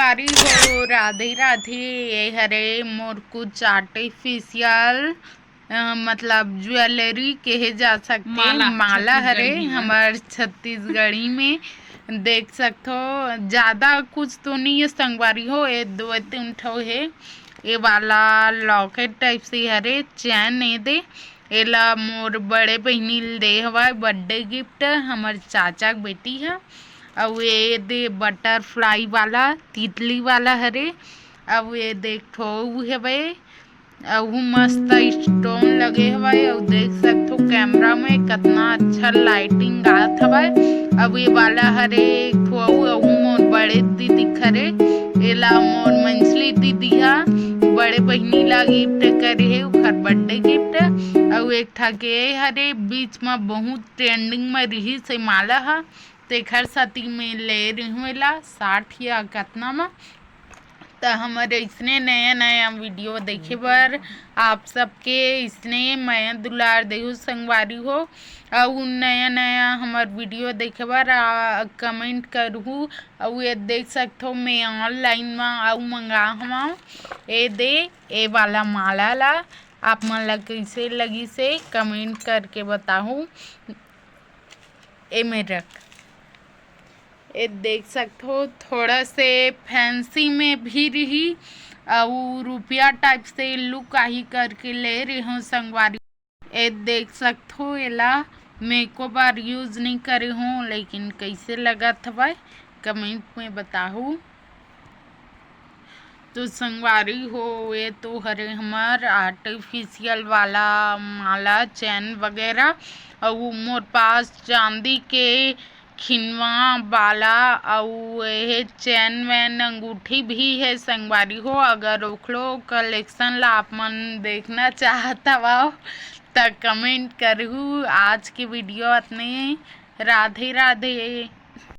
संगवारी हो राधे राधे। ये हरे मोर कुछ आर्टिफिशियल मतलब ज्वेलरी कहे जा सकते माला हरे हमार छत्तीसगढ़ी में देख सकते हो। ज़्यादा कुछ तो नहीं है संगवारी हो, ये 2-3 ठो है। ये वाला लॉकेट टाइप से हरे चैन है दे एला मोर बड़े बहनी दे हवा बर्थडे गिफ्ट हमार चाचा के बेटी है। और ये दे बटरफ्लाई वाला तितली वाला हरे। अब ये देखो हवे अहू मस्त स्टोन लगे हवाए और देख सकते हो कैमरा में कितना अच्छा लाइटिंग आत हवाए। अब ये वाला हरे अहू मोर बड़े दीदी खरे एला मोर मंझली दीदी हा बड़े बहनी ला गिफ्ट करे है ओखर बर्थडे गिफ्ट। और एक ठा के हरे बीच में बहुत ट्रेंडिंग में रही से माला हा तेखर साथी में ले रही हूँ एला 60 या कितना में। तो हमारे इसने नया नया वीडियो देखे बर आप सबके इसने मैं दुलार देहू संगवारी हो और नया नया हमार वीडियो देखे बर कमेंट करहूँ। और ये देख सकते हो मैं ऑनलाइन में आऊ मंगा हवा ए वाला माला ला आप मन ला कैसे लगी से कमेंट करके बताऊँ। ए मेरा ये देख सकते हो थोड़ा से फैंसी में भी रही और रुपया टाइप से लुक आई करके ले रही हूँ संगवारी। ये देख सकते हो एला मैं को बार यूज़ नहीं करे हूँ लेकिन कैसे लगा था भाई कमेंट में बताऊँ। तो संगवारी हो ये तो हरे हमार आर्टिफिशियल वाला माला चैन वगैरह और मोर पास चांदी के खिनवा वाला और ये चैन वैन अंगूठी भी है संगवारी हो। अगर ओखलो कलेक्शन ला आप मन देखना चाहता हो तो कमेंट करूँ। आज की वीडियो इतने राधे राधे।